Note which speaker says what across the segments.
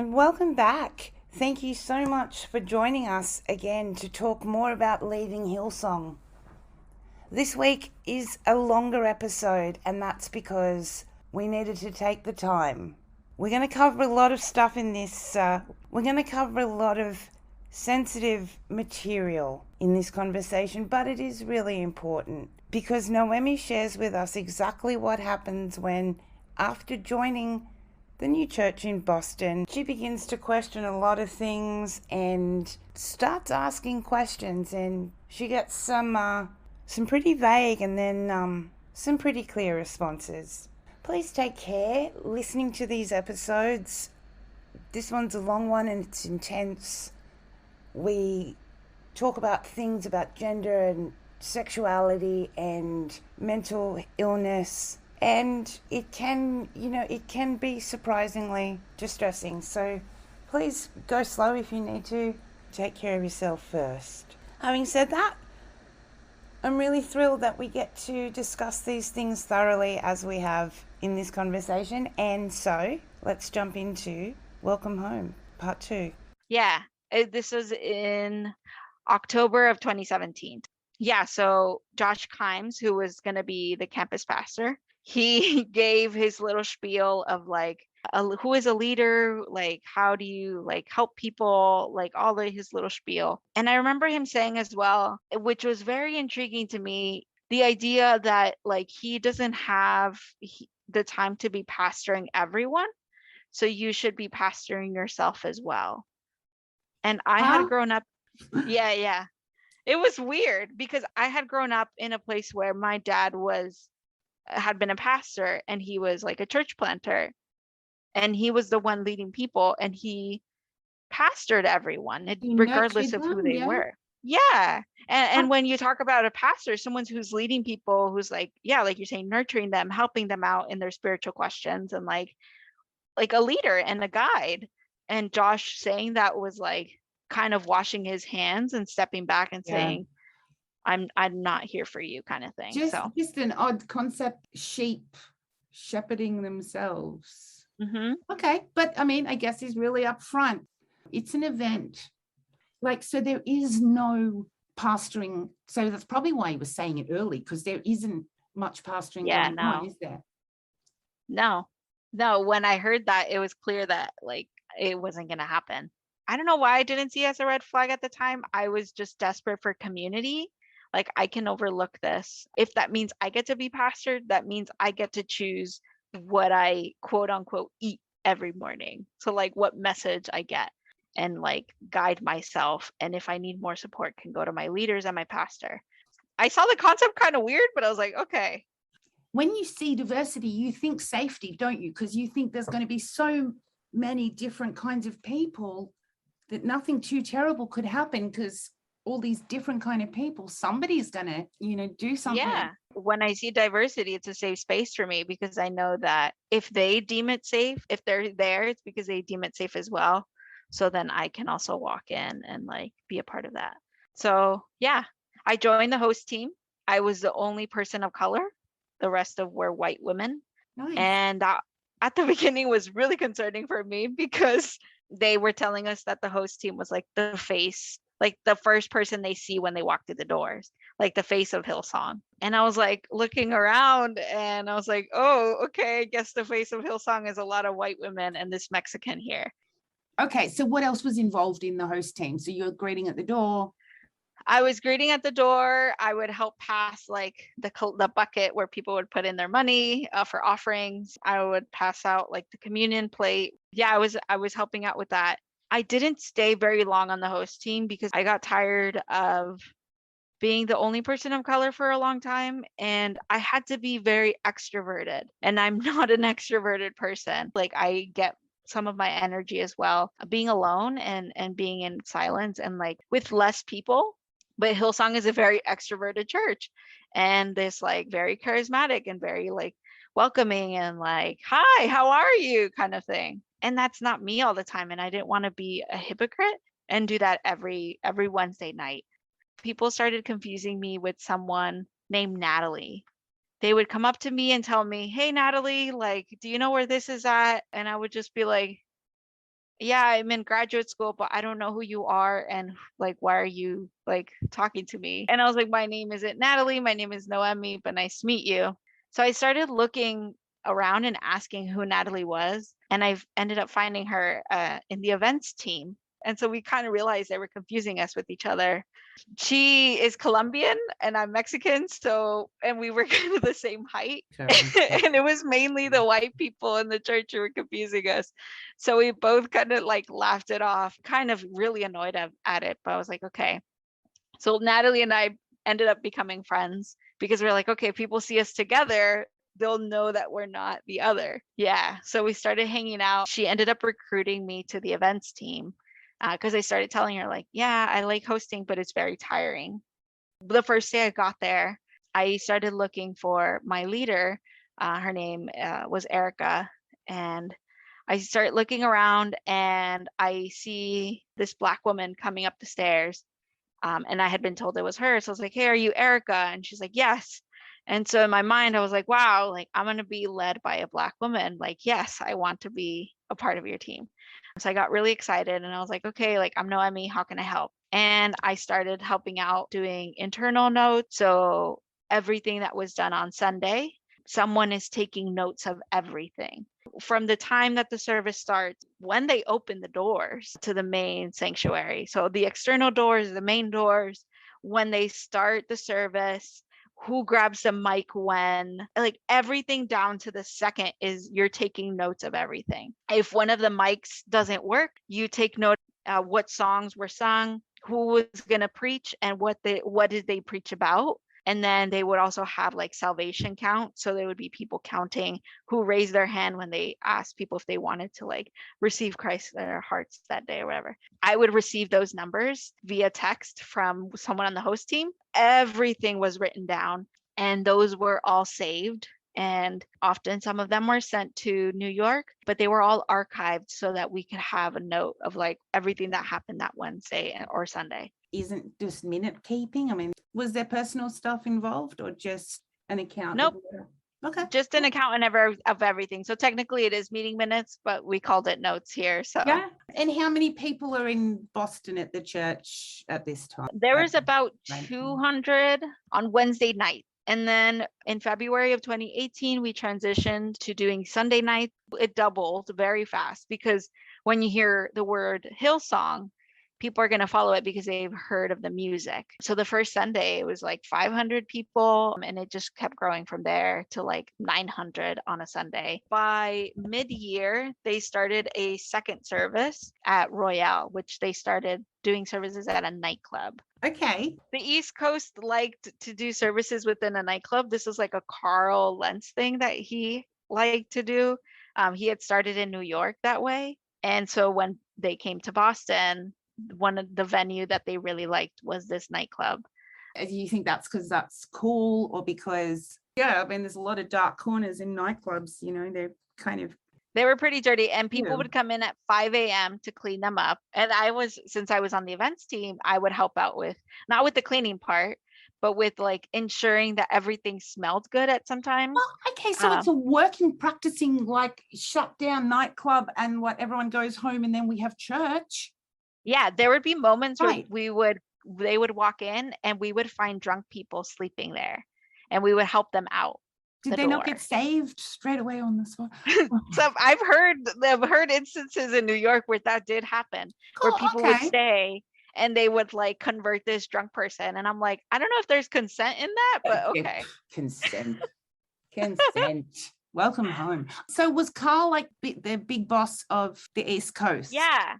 Speaker 1: And welcome back. Thank you so much for joining us again to talk more about Leaving Hillsong. This week is a longer episode, and that's because we needed to take the time. We're going to cover a lot of stuff in this. We're going to cover a lot of sensitive material in this conversation, but it is really important because Noemi shares with us exactly what happens when, after joining the new church in Boston, she begins to question a lot of things and starts asking questions, and she gets some pretty vague and then some pretty clear responses. Please take care listening to these episodes. This one's a long one and it's intense. We talk about things about gender and sexuality and mental illness, and it can be surprisingly distressing. So please go slow if you need to. Take care of yourself first. Having said that, I'm really thrilled that we get to discuss these things thoroughly as we have in this conversation. And so let's jump into Welcome Home, Part 2.
Speaker 2: Yeah, this was in October of 2017. Yeah, so Josh Kimes, who was going to be the campus pastor, he gave his little spiel of like, who is a leader? Like, how do you like help people? Like all of his little spiel. And I remember him saying as well, which was very intriguing to me, the idea that like he doesn't have the time to be pastoring everyone. So you should be pastoring yourself as well. And I had grown up. Yeah. It was weird because I had grown up in a place where my dad had been a pastor, and he was like a church planter, and he was the one leading people, and he pastored everyone regardless of who they were. Yeah. And when you talk about a pastor, someone who's leading people, who's like, yeah, like you're saying, nurturing them, helping them out in their spiritual questions, and like a leader and a guide. And Josh saying that was like kind of washing his hands and stepping back and saying, I'm not here for you, kind of thing.
Speaker 3: Just an odd concept, sheep shepherding themselves.
Speaker 2: Mm-hmm.
Speaker 3: Okay, but I mean, I guess he's really upfront. It's an event. Like, so there is no pastoring. So that's probably why he was saying it early, because there isn't much pastoring going on, is there?
Speaker 2: No. When I heard that, it was clear that like it wasn't going to happen. I don't know why I didn't see it as a red flag at the time. I was just desperate for community. Like, I can overlook this. If that means I get to be pastored, that means I get to choose what I quote unquote eat every morning. So like what message I get, and like guide myself. And if I need more support, can go to my leaders and my pastor. I saw the concept kind of weird, but I was like, okay.
Speaker 3: When you see diversity, you think safety, don't you? Because you think there's going to be so many different kinds of people that nothing too terrible could happen, because all these different kind of people, somebody's going to, do something.
Speaker 2: Yeah. When I see diversity, it's a safe space for me, because I know that if they deem it safe, if they're there, it's because they deem it safe as well. So then I can also walk in and like be a part of that. So yeah, I joined the host team. I was the only person of color. The rest of were white women.
Speaker 3: Nice.
Speaker 2: And at the beginning was really concerning for me, because they were telling us that the host team was like the face, like the first person they see when they walk through the doors, like the face of Hillsong. And I was like looking around, and I was like, oh, okay, I guess the face of Hillsong is a lot of white women and this Mexican here.
Speaker 3: Okay, so what else was involved in the host team? So you're greeting at the door.
Speaker 2: I was greeting at the door. I would help pass like the bucket where people would put in their money for offerings. I would pass out like the communion plate. Yeah, I was helping out with that. I didn't stay very long on the host team because I got tired of being the only person of color for a long time, and I had to be very extroverted, and I'm not an extroverted person. Like, I get some of my energy as well being alone and being in silence and like with less people. But Hillsong is a very extroverted church, and this like very charismatic and very like welcoming and like, hi, how are you, kind of thing. And that's not me all the time, and I didn't want to be a hypocrite and do that every Wednesday night. People started confusing me with someone named Natalie. They would come up to me and tell me, hey, Natalie, like, do you know where this is at? And I would just be like, yeah, I'm in graduate school, but I don't know who you are. And like, why are you like talking to me? And I was like, my name isn't Natalie. My name is Noemi, but nice to meet you. So I started looking around and asking who Natalie was. And I've ended up finding her in the events team. And so we kind of realized they were confusing us with each other. She is Colombian and I'm Mexican. So, and we were kind of the same height. And it was mainly the white people in the church who were confusing us. So we both kind of like laughed it off, kind of really annoyed at it. But I was like, okay. So Natalie and I ended up becoming friends because we're like, okay, if people see us together, they'll know that we're not the other. Yeah. So we started hanging out. She ended up recruiting me to the events team because I started telling her, like, yeah, I like hosting, but it's very tiring. The first day I got there, I started looking for my leader. Her name was Erica. And I start looking around and I see this Black woman coming up the stairs. And I had been told it was her. So I was like, hey, are you Erica? And she's like, yes. And so in my mind, I was like, wow, like I'm going to be led by a Black woman. Like, yes, I want to be a part of your team. So I got really excited and I was like, okay, like I'm Noemi, how can I help? And I started helping out doing internal notes. So everything that was done on Sunday, someone is taking notes of everything from the time that the service starts, when they open the doors to the main sanctuary. So the external doors, the main doors, when they start the service, who grabs the mic when, like everything down to the second is you're taking notes of everything. If one of the mics doesn't work, you take note what songs were sung, who was going to preach, and what did they preach about. And then they would also have like salvation count. So there would be people counting who raised their hand when they asked people if they wanted to like receive Christ in their hearts that day or whatever. I would receive those numbers via text from someone on the host team. Everything was written down and those were all saved. And often some of them were sent to New York, but they were all archived so that we could have a note of like everything that happened that Wednesday or Sunday.
Speaker 3: Isn't just minute keeping? I mean, was there personal stuff involved or just an account?
Speaker 2: Nope.
Speaker 3: Okay.
Speaker 2: Just an account of everything. So technically it is meeting minutes, but we called it notes here. So
Speaker 3: yeah. And how many people are in Boston at the church at this time?
Speaker 2: There was about 200 on Wednesday night. And then in February of 2018, we transitioned to doing Sunday night. It doubled very fast because when you hear the word Hillsong, people are going to follow it because they've heard of the music. So the first Sunday, it was like 500 people, and it just kept growing from there to like 900 on a Sunday. By mid-year, they started a second service at Royale, which they started doing services at a nightclub.
Speaker 3: Okay.
Speaker 2: The East Coast liked to do services within a nightclub. This is like a Carl Lentz thing that he liked to do. He had started in New York that way. And so when they came to Boston, one of the venue that they really liked was this nightclub.
Speaker 3: Do you think that's because that's cool or because, yeah, I mean, there's a lot of dark corners in nightclubs, you know,
Speaker 2: they were pretty dirty and people would come in at 5 a.m. to clean them up. And since I was on the events team, I would help out with, not with the cleaning part, but with like ensuring that everything smelled good at some times.
Speaker 3: Oh, okay. So it's a working, practicing, like shut down nightclub and what everyone goes home and then we have church.
Speaker 2: Yeah, there would be moments where they would walk in and we would find drunk people sleeping there and we would help them out.
Speaker 3: Did they not get saved straight away on the spot?
Speaker 2: So I've heard instances in New York where that did happen, where people would stay and they would like convert this drunk person. And I'm like, I don't know if there's consent in that, but okay.
Speaker 3: Consent. Welcome home. So was Carl like the big boss of the East Coast?
Speaker 2: Yeah.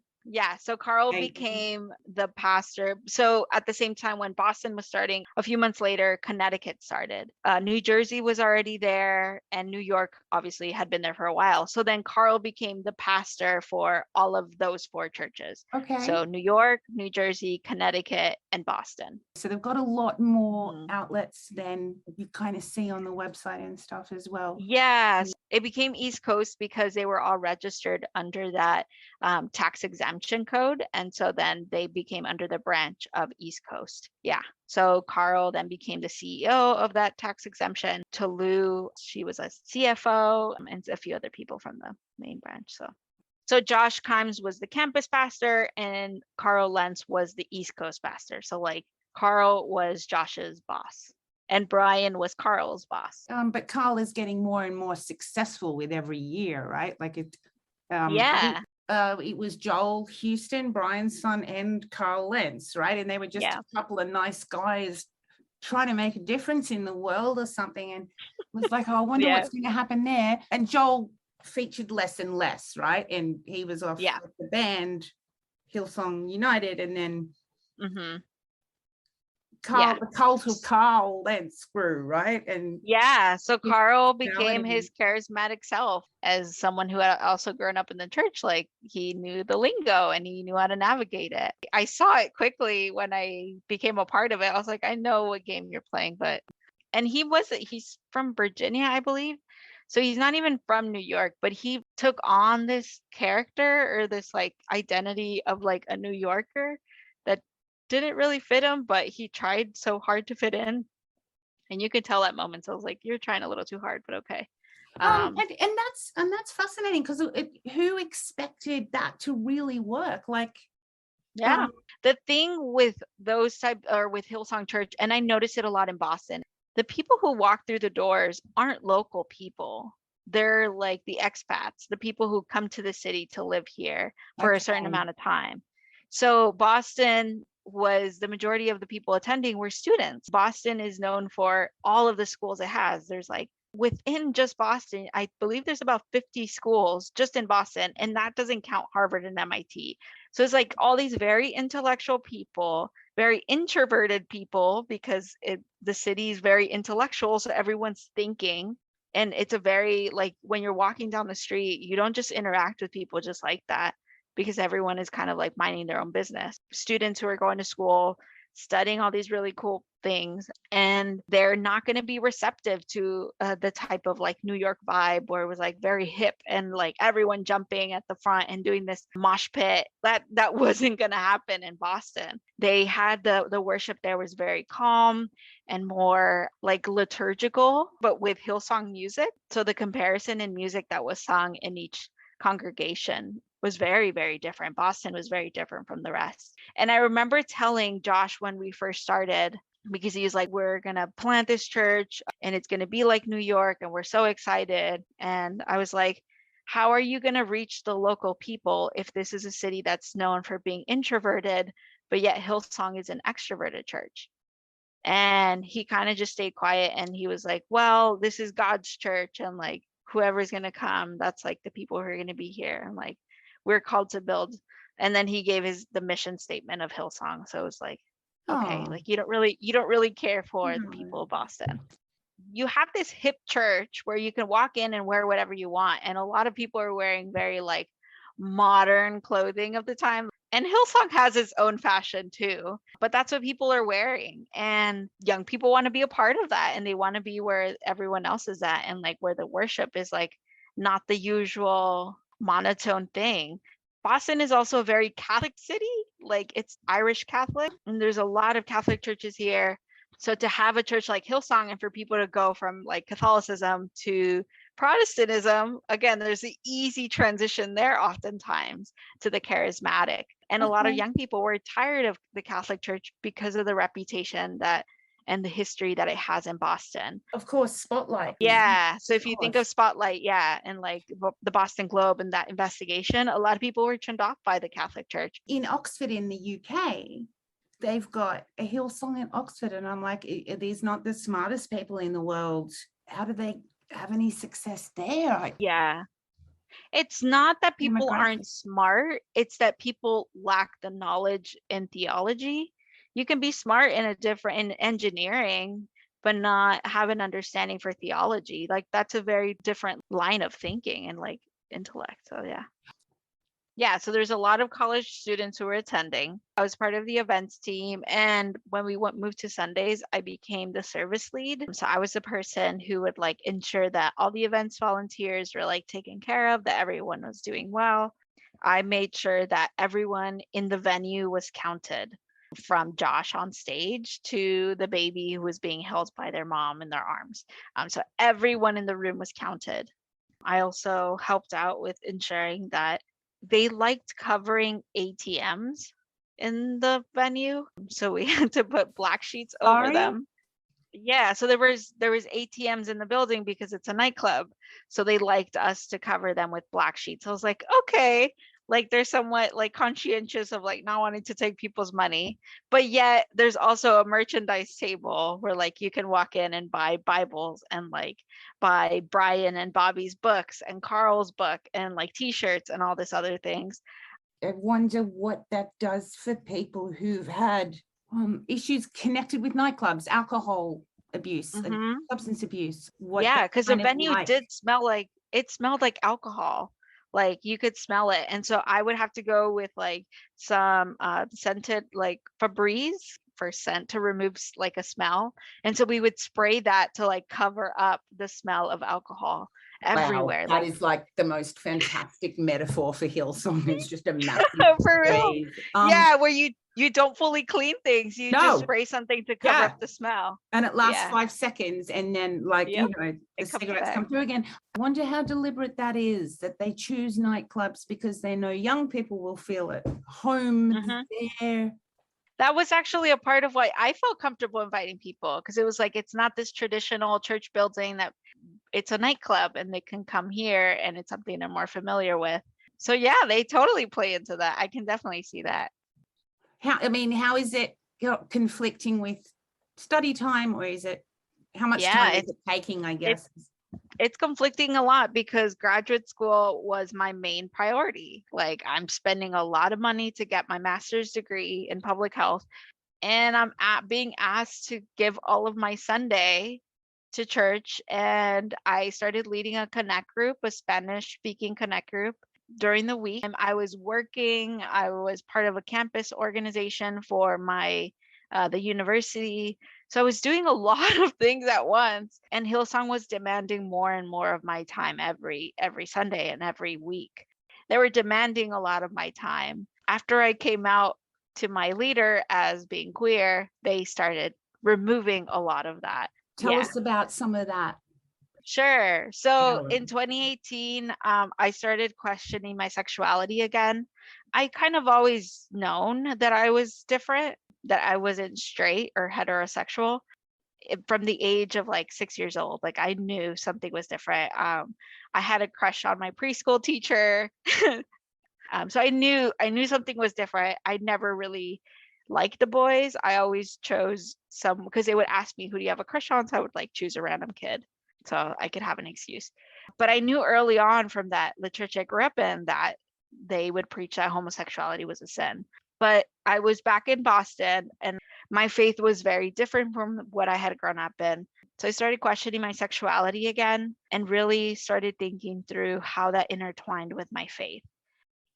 Speaker 2: So Carl became the pastor. So at the same time when Boston was starting, a few months later, Connecticut started. New Jersey was already there and New York obviously had been there for a while. So then Carl became the pastor for all of those 4 churches.
Speaker 3: Okay.
Speaker 2: So New York, New Jersey, Connecticut, and Boston.
Speaker 3: So they've got a lot more outlets than you kind of see on the website and stuff as well.
Speaker 2: Yes. It became East Coast because they were all registered under that tax exemption code. And so then they became under the branch of East Coast. Yeah. So Carl then became the CEO of that tax exemption. Tolu, she was a CFO, and a few other people from the main branch. So Josh Kimes was the campus pastor and Carl Lentz was the East Coast pastor. So like Carl was Josh's boss and Brian was Carl's boss.
Speaker 3: But Carl is getting more and more successful with every year, right? Like it.
Speaker 2: Yeah.
Speaker 3: It was Joel Houston, Brian's son, and Carl Lentz, right? And they were just a couple of nice guys trying to make a difference in the world or something. And it was like, oh, I wonder what's going to happen there. And Joel featured less and less, right? And he was off with the band Hillsong United, and then the cult of Carl Lentz grew, right? And
Speaker 2: so Carl became his charismatic self as someone who had also grown up in the church. Like he knew the lingo and he knew how to navigate it. I saw it quickly when I became a part of it. I was like, I know what game you're playing, and he's from Virginia, I believe. So he's not even from New York, but he took on this character or this like identity of like a New Yorker that didn't really fit him, but he tried so hard to fit in. And you could tell at moments, I was like, you're trying a little too hard, but okay.
Speaker 3: And that's fascinating, because who expected that to really work? Like,
Speaker 2: the thing with those type or with Hillsong Church, and I noticed it a lot in Boston, the people who walk through the doors aren't local people. They're like the expats, the people who come to the city to live here for a certain amount of time. So Boston was the majority of the people attending were students. Boston is known for all of the schools it has. There's like within just Boston, I believe there's about 50 schools just in Boston, and that doesn't count Harvard and MIT. So it's like all these very intellectual people, very introverted people, because the city is very intellectual, so everyone's thinking. And it's a very, like, when you're walking down the street, you don't just interact with people just like that, because everyone is kind of like minding their own business. Students who are going to school, studying all these really cool things, and they're not going to be receptive to the type of like New York vibe where it was like very hip and like everyone jumping at the front and doing this mosh pit. That wasn't going to happen in Boston. They had the worship there was very calm and more like liturgical, but with Hillsong music. So the comparison in music that was sung in each congregation was very, very different. Boston was very different from the rest. And I remember telling Josh when we first started, because he was like, we're going to plant this church and it's going to be like New York and we're so excited. And I was like, how are you going to reach the local people if this is a city that's known for being introverted, but yet Hillsong is an extroverted church? And he kind of just stayed quiet, and he was like, well, this is God's church, and like whoever's going to come, that's like the people who are going to be here. And like, we're called to build. And then he gave the mission statement of Hillsong. So it was like, okay, like you don't really care for the people of Boston. You have this hip church where you can walk in and wear whatever you want. And a lot of people are wearing very like modern clothing of the time. And Hillsong has its own fashion too, but that's what people are wearing. And young people want to be a part of that, and they want to be where everyone else is at, and like where the worship is like not the usual monotone thing. Boston is also a very Catholic city, like it's Irish Catholic, and there's a lot of Catholic churches here. So to have a church like Hillsong and for people to go from like Catholicism to Protestantism, again, there's the easy transition there oftentimes to the charismatic. And a lot of young people were tired of the Catholic Church because of the reputation and the history that it has in Boston.
Speaker 3: Of course, Spotlight.
Speaker 2: Yeah. So if you think of Spotlight, and like the Boston Globe and that investigation, a lot of people were turned off by the Catholic Church.
Speaker 3: In Oxford in the UK, they've got a Hillsong in Oxford, and I'm like, are these not the smartest people in the world? How do they have any success there?
Speaker 2: Yeah. It's not that people aren't smart, it's that people lack the knowledge in theology. You can be smart in engineering, but not have an understanding for theology. Like that's a very different line of thinking and like intellect. So so there's a lot of college students who were attending. I was part of the events team, and when we moved to Sundays, I became the service lead. So I was the person who would like ensure that all the events volunteers were like taken care of, that everyone was doing well. I made sure that everyone in the venue was counted, from Josh on stage to the baby who was being held by their mom in their arms. So everyone in the room was counted. I also helped out with ensuring that they liked covering ATMs in the venue, so we had to put black sheets over
Speaker 3: Sorry?
Speaker 2: them. Yeah, so there was ATMs in the building because it's a nightclub. So they liked us to cover them with black sheets. I was like, okay, like they're somewhat like conscientious of like not wanting to take people's money, but yet there's also a merchandise table where like you can walk in and buy Bibles and like buy Brian and Bobby's books and Carl's book and like t-shirts and all this other things.
Speaker 3: I wonder what that does for people who've had issues connected with nightclubs, alcohol abuse, substance abuse.
Speaker 2: Yeah, because the venue
Speaker 3: like.
Speaker 2: did smell like, it smelled like alcohol. Like you could smell it. And so I would have to go with like some scented like Febreze for scent to remove like a smell. And so we would spray that to like cover up the smell of alcohol everywhere.
Speaker 3: Wow, that is like the most fantastic metaphor for Hillsong. It's just a massive
Speaker 2: for real. Yeah, where you don't fully clean things. You just spray something to cover up the smell.
Speaker 3: And it lasts 5 seconds and then like, you know, the cigarettes come through again. I wonder how deliberate that is, that they choose nightclubs because they know young people will feel at home there.
Speaker 2: That was actually a part of why I felt comfortable inviting people, because it was like, it's not this traditional church building, that it's a nightclub and they can come here and it's something they're more familiar with. So yeah, they totally play into that. I can definitely see that.
Speaker 3: How is it conflicting with study time, or is it, how much time is it taking, I guess?
Speaker 2: It's conflicting a lot because graduate school was my main priority. Like I'm spending a lot of money to get my master's degree in public health, and I'm being asked to give all of my Sunday to church. And I started leading a connect group, a Spanish speaking connect group during the week. I was working, I was part of a campus organization for my the university. So I was doing a lot of things at once, and Hillsong was demanding more and more of my time every Sunday and every week. They were demanding a lot of my time. After I came out to my leader as being queer, they started removing a lot of that.
Speaker 3: Tell us about some of that.
Speaker 2: Sure. So in 2018, I started questioning my sexuality again. I kind of always known that I was different, that I wasn't straight or heterosexual from the age of like 6 years old. Like I knew something was different. I had a crush on my preschool teacher. So I knew something was different. I never really liked the boys. I always chose some, because they would ask me, who do you have a crush on? So I would like choose a random kid so I could have an excuse. But I knew early on from the church I grew up in, that they would preach that homosexuality was a sin. But I was back in Boston and my faith was very different from what I had grown up in. So I started questioning my sexuality again and really started thinking through how that intertwined with my faith.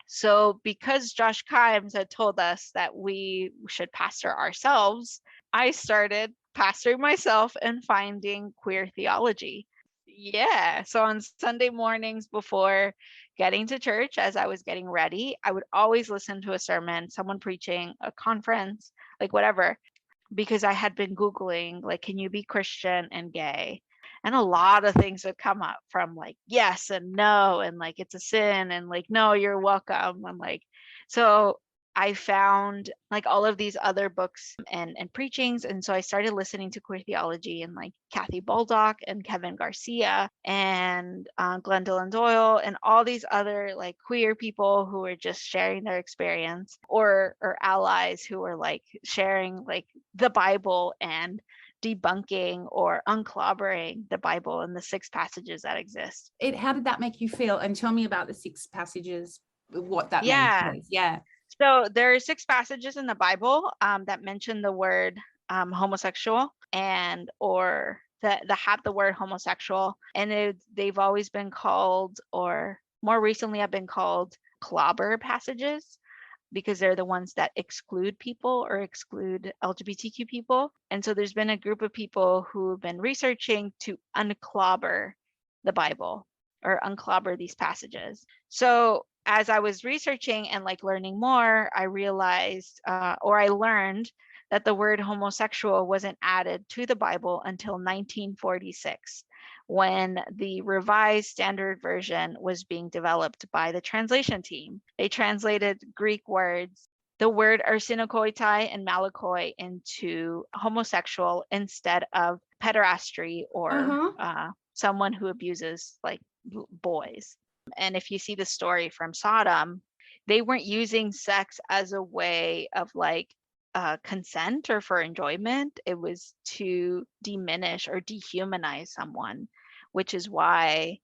Speaker 2: So because Josh Kimes had told us that we should pastor ourselves, I started pastoring myself and finding queer theology. Yeah. So on Sunday mornings before getting to church, as I was getting ready, I would always listen to a sermon, someone preaching, a conference, like whatever, because I had been Googling, like, can you be Christian and gay? And a lot of things would come up, from like yes and no, and like it's a sin, and like no, you're welcome. And like, so I found like all of these other books and preachings. And so I started listening to queer theology and like Kathy Baldock and Kevin Garcia and Glenn Dillon Doyle and all these other like queer people who were just sharing their experience, or allies who were like sharing like the Bible and debunking or unclobbering the Bible and the 6 passages that exist.
Speaker 3: How did that make you feel? And tell me about the 6 passages, what that means. Yeah.
Speaker 2: So there are 6 passages in the Bible that mention the word homosexual, and or that have the word homosexual, and they've always been called, or more recently have been called, clobber passages, because they're the ones that exclude people or exclude LGBTQ people. And so there's been a group of people who have been researching to unclobber the Bible or unclobber these passages. So as I was researching and like learning more, I realized I learned that the word homosexual wasn't added to the Bible until 1946, when the Revised Standard Version was being developed by the translation team. They translated Greek words, the word arsenokoitai and malakoi, into homosexual instead of pederasty, or someone who abuses like boys. And if you see the story from Sodom, they weren't using sex as a way of like consent or for enjoyment. It was to diminish or dehumanize someone, which is why,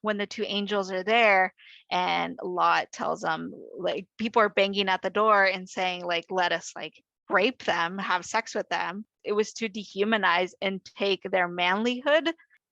Speaker 2: when the two angels are there and Lot tells them, like, people are banging at the door and saying, like, let us like rape them, have sex with them. It was to dehumanize and take their manlyhood.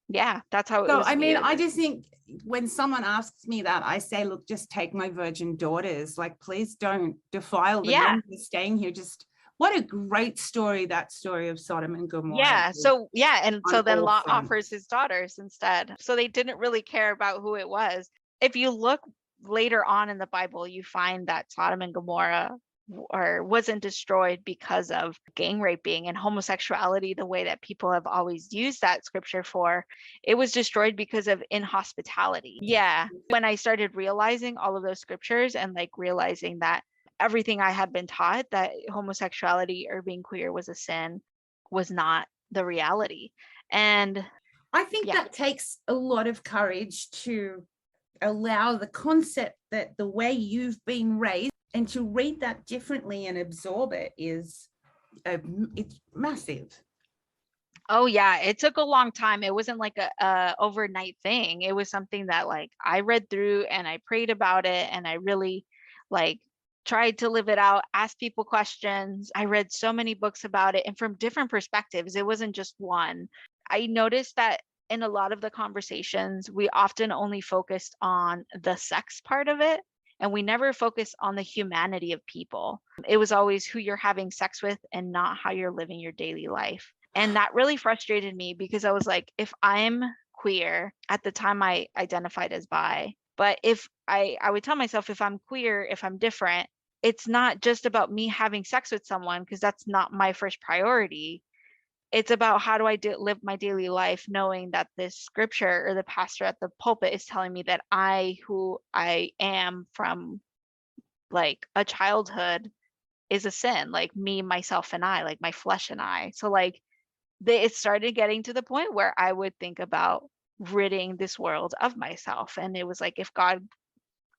Speaker 2: Yeah, that's how it was.
Speaker 3: So, I mean,
Speaker 2: viewed.
Speaker 3: I just think when someone asks me that, I say, look, just take my virgin daughters. Like, please don't defile them.
Speaker 2: Yeah.
Speaker 3: They're staying here. Just what a great story, that story of Sodom and Gomorrah.
Speaker 2: Yeah. So, and so then Lot
Speaker 3: fronts.
Speaker 2: offers his daughters instead. So they didn't really care about who it was. If you look later on in the Bible, you find that Sodom and Gomorrah wasn't destroyed because of gang raping and homosexuality, the way that people have always used that scripture for. It was destroyed because of inhospitality. Yeah. When I started realizing all of those scriptures and like realizing that everything I had been taught, that homosexuality or being queer was a sin, was not the reality. And
Speaker 3: I think that takes a lot of courage to allow the concept that the way you've been raised, and to read that differently and absorb it it's massive.
Speaker 2: Oh yeah, it took a long time. It wasn't like a overnight thing. It was something that like I read through and I prayed about it, and I really like tried to live it out, ask people questions. I read so many books about it and from different perspectives. It wasn't just one. I noticed that in a lot of the conversations, we often only focused on the sex part of it, and we never focused on the humanity of people. It was always who you're having sex with and not how you're living your daily life. And that really frustrated me, because I was like, if I'm queer, at the time I identified as bi, but if I would tell myself, if I'm queer, if I'm different, it's not just about me having sex with someone, because that's not my first priority. It's about how do I live my daily life knowing that this scripture or the pastor at the pulpit is telling me that who I am from like a childhood is a sin, like me, myself, and I, like my flesh and I. So like it started getting to the point where I would think about ridding this world of myself. And it was like, if God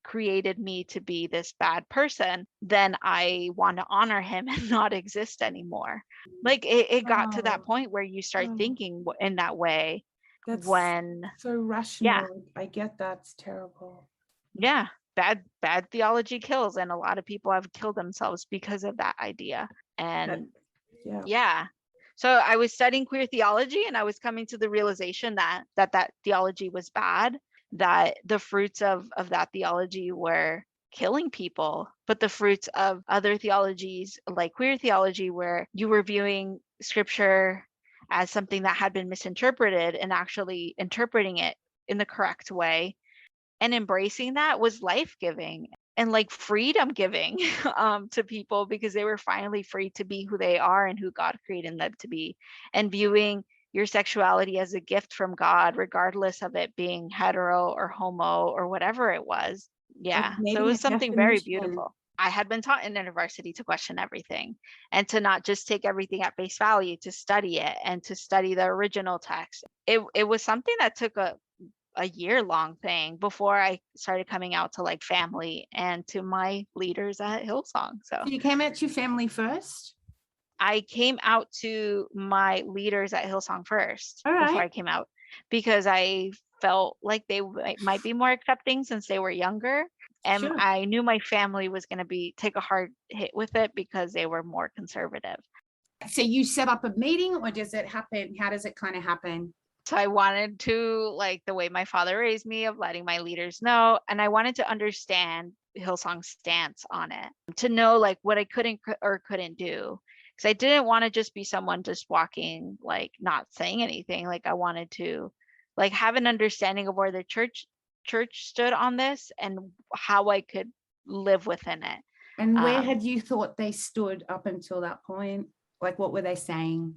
Speaker 2: created me to be this bad person, then I want to honor him and not exist anymore. Like it got to that point where you start thinking in that way.
Speaker 3: That's
Speaker 2: when
Speaker 3: so rational. I get that's terrible.
Speaker 2: Yeah, bad theology kills, and a lot of people have killed themselves because of that idea. And so I was studying queer theology, and I was coming to the realization that theology was bad, that the fruits of that theology were killing people, but the fruits of other theologies like queer theology, where you were viewing scripture as something that had been misinterpreted and actually interpreting it in the correct way and embracing that, was life-giving and like freedom giving to people, because they were finally free to be who they are and who God created them to be, and viewing your sexuality as a gift from God, regardless of it being hetero or homo or whatever it was. Yeah. So it was something very beautiful. I had been taught in university to question everything and to not just take everything at face value, to study it and to study the original text. It was something that took a year-long thing before I started coming out to like family and to my leaders at Hillsong. So
Speaker 3: you came out to your family first?
Speaker 2: I came out to my leaders at Hillsong first before I came out, because I felt like they might be more accepting since they were younger. And I knew my family was going to take a hard hit with it because they were more conservative.
Speaker 3: So you set up a meeting, or does it happen? How does it kind of happen?
Speaker 2: So I wanted to, like the way my father raised me, of letting my leaders know. And I wanted to understand Hillsong's stance on it, to know like what I couldn't or couldn't do. Because I didn't want to just be someone just walking, like not saying anything. Like I wanted to like have an understanding of where the church stood on this and how I could live within it.
Speaker 3: And where had you thought they stood up until that point? Like what were they saying?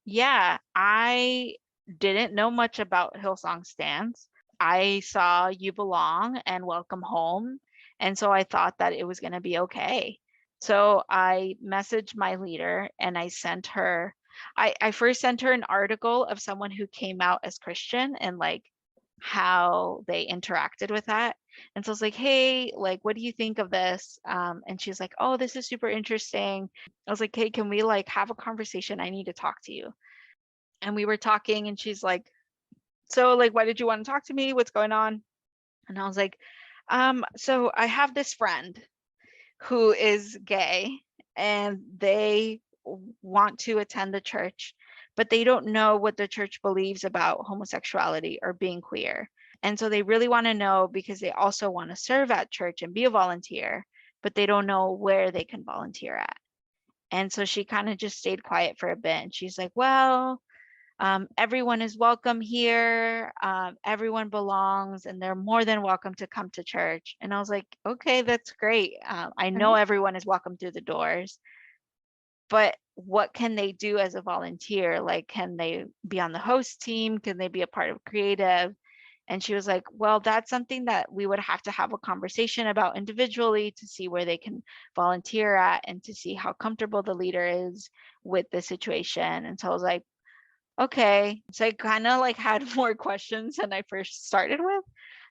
Speaker 2: Yeah, I didn't know much about Hillsong stands. I saw You Belong and Welcome Home. And so I thought that it was going to be okay. So I messaged my leader and I sent her, I first sent her an article of someone who came out as Christian and like how they interacted with that. And so I was like, hey, like, what do you think of this? And she's like, oh, this is super interesting. I was like, hey, can we like have a conversation? I need to talk to you. And we were talking and she's like, so like, why did you want to talk to me? What's going on? And I was like, so I have this friend who is gay and they want to attend the church, but they don't know what the church believes about homosexuality or being queer. And so they really want to know because they also want to serve at church and be a volunteer, but they don't know where they can volunteer at. And so she kind of just stayed quiet for a bit. And she's like, well, everyone is welcome here. Everyone belongs and they're more than welcome to come to church. And I was like, okay, that's great. I know everyone is welcome through the doors, but what can they do as a volunteer? Like, can they be on the host team? Can they be a part of creative? And she was like, well, that's something that we would have to have a conversation about individually to see where they can volunteer at and to see how comfortable the leader is with the situation. And so I was like, okay. So I kind of like had more questions than I first started with.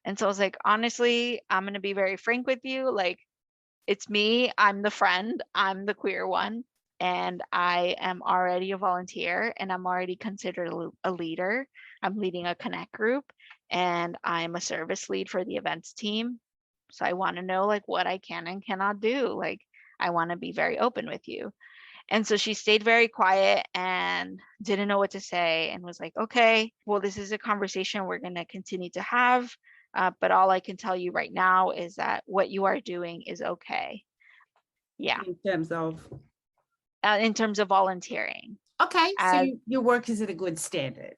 Speaker 2: And so I was like, honestly, I'm going to be very frank with you. Like, it's me. I'm the friend. I'm the queer one. And I am already a volunteer and I'm already considered a leader. I'm leading a connect group and I'm a service lead for the events team. So I want to know like what I can and cannot do. Like, I want to be very open with you. And so she stayed very quiet and didn't know what to say and was like, okay, well, this is a conversation we're going to continue to have. But all I can tell you right now is that what you are doing is okay. Yeah. In terms of volunteering.
Speaker 3: Okay. So your work is at a good standard.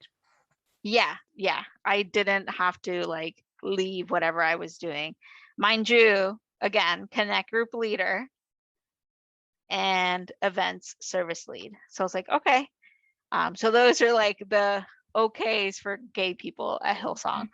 Speaker 2: Yeah. Yeah. I didn't have to like leave whatever I was doing. Mind you, again, connect group leader and events service lead. So I was like, okay. So those are like the okays for gay people at Hillsong,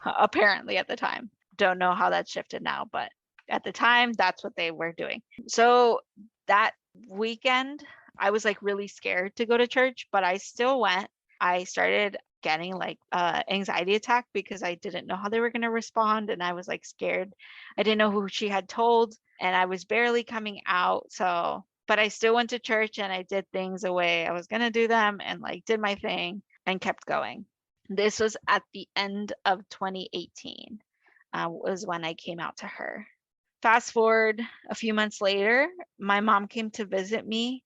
Speaker 2: apparently at the time. Don't know how that shifted now, but at the time, that's what they were doing. So that weekend, I was like really scared to go to church, but I still went. I started getting like anxiety attack because I didn't know how they were going to respond. And I was like scared. I didn't know who she had told and I was barely coming out. So, but I still went to church and I did things the way I was going to do them and like did my thing and kept going. This was at the end of 2018 was when I came out to her. Fast forward a few months later, my mom came to visit me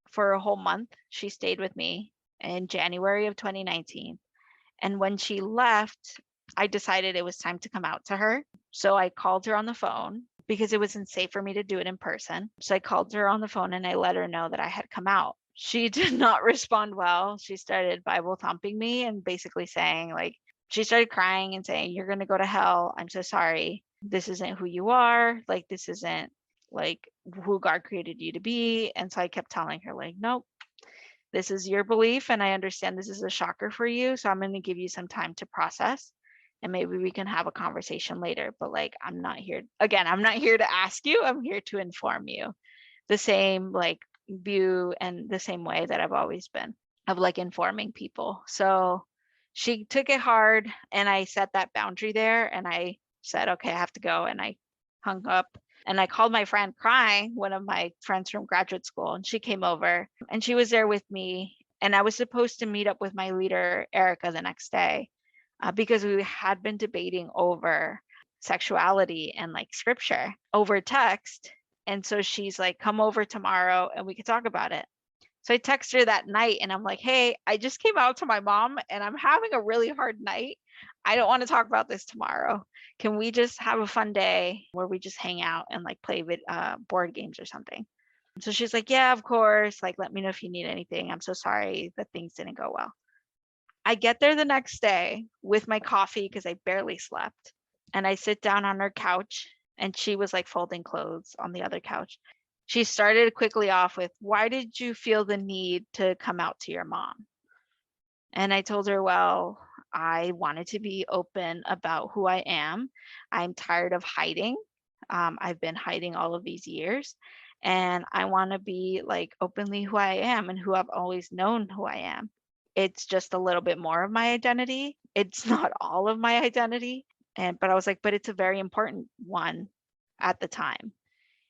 Speaker 2: for a whole month. She stayed with me in January of 2019. And when she left, I decided it was time to come out to her. So I called her on the phone because it wasn't safe for me to do it in person. So I called her on the phone and I let her know that I had come out. She did not respond well. She started Bible thumping me and basically saying, like, she started crying and saying, you're going to go to hell. I'm so sorry. This isn't who you are. Like, this isn't like who God created you to be. And so I kept telling her, like, nope, this is your belief. And I understand this is a shocker for you. So I'm going to give you some time to process and maybe we can have a conversation later. But like, I'm not here to ask you. I'm here to inform you. The same like view and the same way that I've always been of like informing people. So she took it hard and I set that boundary there and I said, okay, I have to go. And I hung up and I called my friend crying, one of my friends from graduate school, and she came over and she was there with me. And I was supposed to meet up with my leader, Erica, the next day because we had been debating over sexuality and like scripture over text. And so she's like, come over tomorrow and we could talk about it. So I text her that night and I'm like, hey, I just came out to my mom and I'm having a really hard night. I don't want to talk about this tomorrow. Can we just have a fun day where we just hang out and like play with board games or something? So she's like, yeah, of course. Like, let me know if you need anything. I'm so sorry that things didn't go well. I get there the next day with my coffee because I barely slept. And I sit down on her couch and she was like folding clothes on the other couch. She started quickly off with, why did you feel the need to come out to your mom? And I told her, well, I wanted to be open about who I am. I'm tired of hiding. I've been hiding all of these years. And I want to be like openly who I am and who I've always known who I am. It's just a little bit more of my identity. It's not all of my identity. But I was like, but it's a very important one at the time.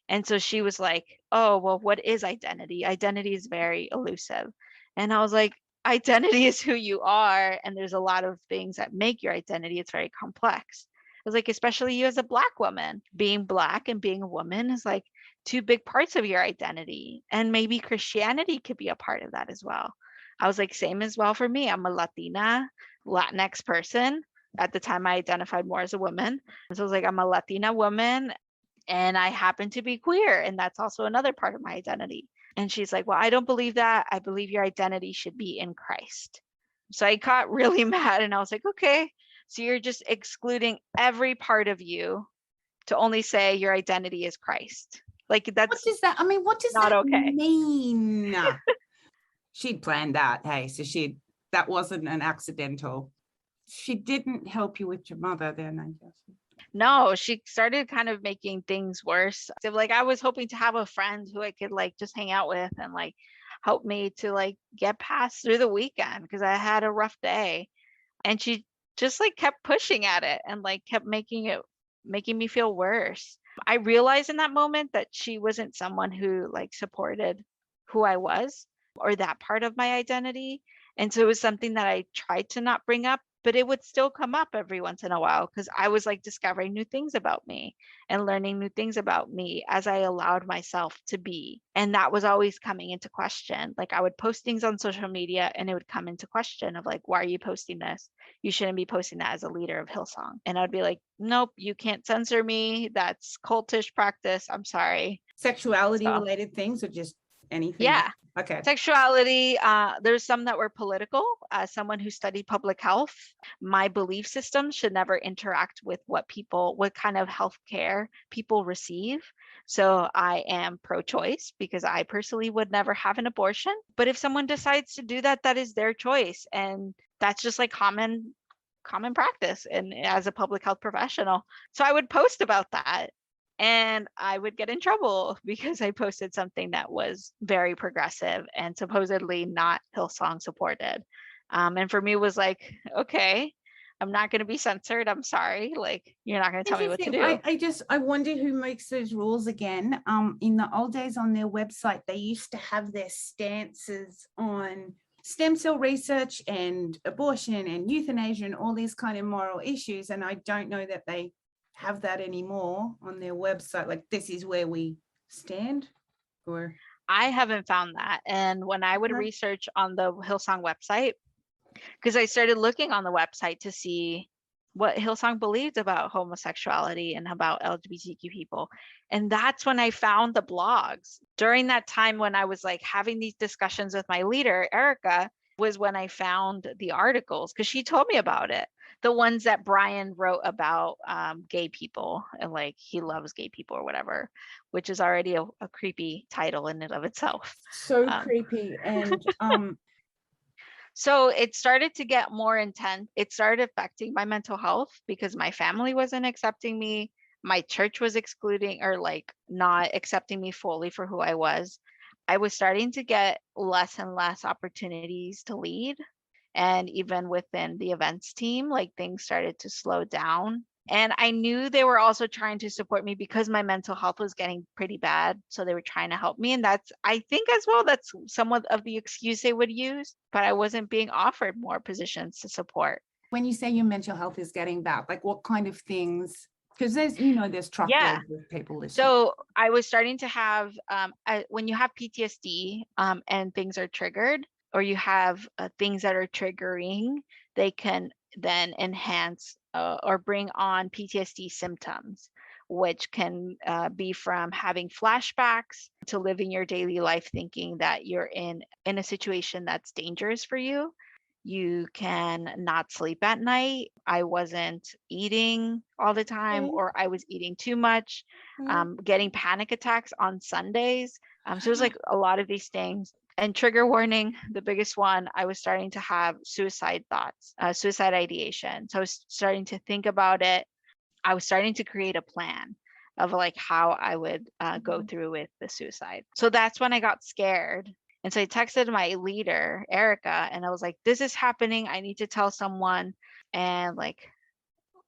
Speaker 2: And so she was like, oh, well, what is identity? Identity is very elusive. And I was like, identity is who you are. And there's a lot of things that make your identity. It's very complex. I was like, especially you as a Black woman, being Black and being a woman is like two big parts of your identity. And maybe Christianity could be a part of that as well. I was like, same as well for me. I'm a Latina, Latinx person. At the time, I identified more as a woman. So I was like, I'm a Latina woman and I happen to be queer. And that's also another part of my identity. And she's like, well, I don't believe that. I believe your identity should be in Christ. So I got really mad and I was like, okay, so you're just excluding every part of you to only say your identity is Christ. Like
Speaker 3: What
Speaker 2: that's
Speaker 3: does that, I mean, what does
Speaker 2: not
Speaker 3: that
Speaker 2: okay.
Speaker 3: mean? She'd planned that. Hey, so that wasn't an accidental. She didn't help you with your mother then, I guess.
Speaker 2: No, she started kind of making things worse. So like I was hoping to have a friend who I could like just hang out with and like help me to like get past through the weekend because I had a rough day. And she just like kept pushing at it and like kept making me feel worse. I realized in that moment that she wasn't someone who like supported who I was or that part of my identity. And so it was something that I tried to not bring up, but it would still come up every once in a while because I was like discovering new things about me and learning new things about me as I allowed myself to be. And that was always coming into question. Like I would post things on social media and it would come into question of like, why are you posting this? You shouldn't be posting that as a leader of Hillsong. And I'd be like, nope, you can't censor me. That's cultish practice. I'm sorry.
Speaker 3: Sexuality related things or just anything?
Speaker 2: Yeah.
Speaker 3: Okay.
Speaker 2: Sexuality, there's some that were political. As someone who studied public health, my belief system should never interact with what kind of health care people receive. So I am pro-choice because I personally would never have an abortion. But if someone decides to do that, that is their choice. And that's just like common practice and as a public health professional. So I would post about that. And I would get in trouble because I posted something that was very progressive and supposedly not Hillsong supported. And for me, it was like, okay, I'm not going to be censored. I'm sorry. Like, you're not going to tell me what to do.
Speaker 3: I wonder who makes those rules again. In the old days on their website, they used to have their stances on stem cell research and abortion and euthanasia and all these kind of moral issues. And I don't know that they have that anymore on their website, like this is where we stand. Or
Speaker 2: I haven't found that. And when I would research on the Hillsong website, because I started looking on the website to see what Hillsong believed about homosexuality and about LGBTQ people. And that's when I found the blogs. During that time when I was like having these discussions with my leader, Erica, was when I found the articles because she told me about it. The ones that Brian wrote about gay people and like he loves gay people or whatever, which is already a creepy title in and of itself.
Speaker 3: So creepy. And
Speaker 2: so it started to get more intense. It started affecting my mental health because my family wasn't accepting me. My church was excluding or like not accepting me fully for who I was. I was starting to get less and less opportunities to lead. And even within the events team, like things started to slow down. And I knew they were also trying to support me because my mental health was getting pretty bad. So they were trying to help me. And that's, I think as well, that's somewhat of the excuse they would use, but I wasn't being offered more positions to support.
Speaker 3: When you say your mental health is getting bad, like what kind of things? Because there's truckloads of people listening.
Speaker 2: So I was starting to have, when you have PTSD and things are triggered, or you have things that are triggering, they can then enhance or bring on PTSD symptoms, which can be from having flashbacks to living your daily life thinking that you're in a situation that's dangerous for you. You can not sleep at night. I wasn't eating all the time, or I was eating too much, getting panic attacks on Sundays. So it was like a lot of these things. And trigger warning, the biggest one, I was starting to have suicide thoughts, suicide ideation. So I was starting to think about it. I was starting to create a plan of like how I would go through with the suicide. So that's when I got scared. And so I texted my leader, Erica, and I was like, this is happening. I need to tell someone and like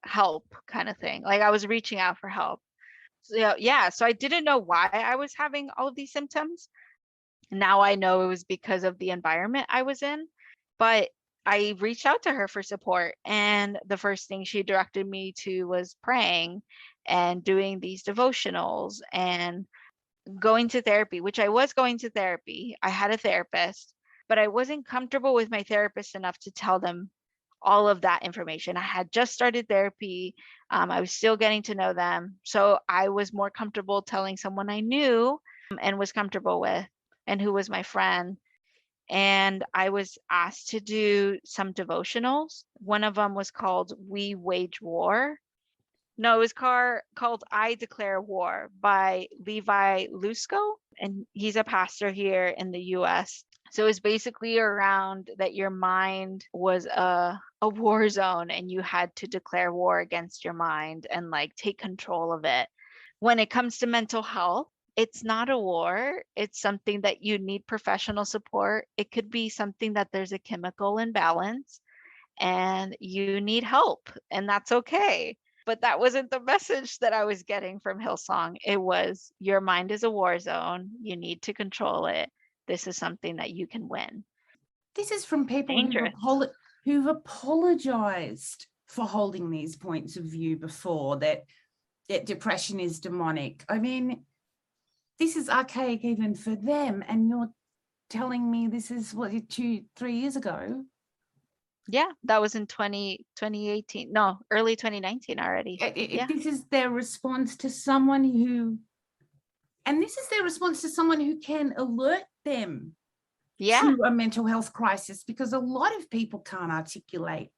Speaker 2: help kind of thing. Like I was reaching out for help. So, yeah. So I didn't know why I was having all of these symptoms. Now I know it was because of the environment I was in, but I reached out to her for support. And the first thing she directed me to was praying and doing these devotionals and going to therapy, which I was going to therapy. I had a therapist, but I wasn't comfortable with my therapist enough to tell them all of that information. I had just started therapy. I was still getting to know them. So I was more comfortable telling someone I knew and was comfortable with and who was my friend. And I was asked to do some devotionals. One of them was called We Wage War. No, it was called I Declare War by Levi Lusko. And he's a pastor here in the US. So it was basically around that your mind was a war zone and you had to declare war against your mind and like take control of it. When it comes to mental health, it's not a war. It's something that you need professional support. It could be something that there's a chemical imbalance and you need help, and that's okay. But that wasn't the message that I was getting from Hillsong. It was your mind is a war zone. You need to control it. This is something that you can win.
Speaker 3: This is from people
Speaker 2: Dangerous.
Speaker 3: who've apologized for holding these points of view before, that depression is demonic. I mean, this is archaic even for them. And you're telling me this is what, 2-3 years ago?
Speaker 2: Yeah, that was in 2018. No, early 2019 already. Yeah.
Speaker 3: This is their response to someone who, and this is their response to someone who can alert them to a mental health crisis, because a lot of people can't articulate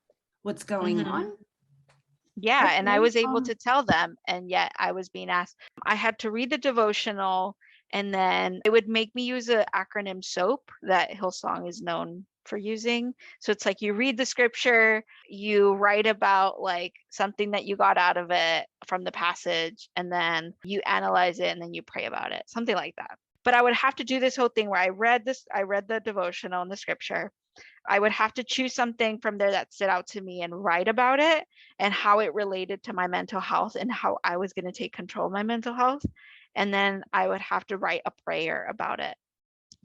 Speaker 3: what's going on.
Speaker 2: Yeah,
Speaker 3: Okay.
Speaker 2: and I was able to tell them, and yet I was being asked. I had to read the devotional, and then it would make me use an acronym SOAP that Hillsong is known for using. So it's like you read the scripture, you write about like something that you got out of it from the passage, and then you analyze it, and then you pray about it, something like that. But I would have to do this whole thing where I read the devotional and the scripture. I would have to choose something from there that stood out to me and write about it and how it related to my mental health and how I was going to take control of my mental health. And then I would have to write a prayer about it.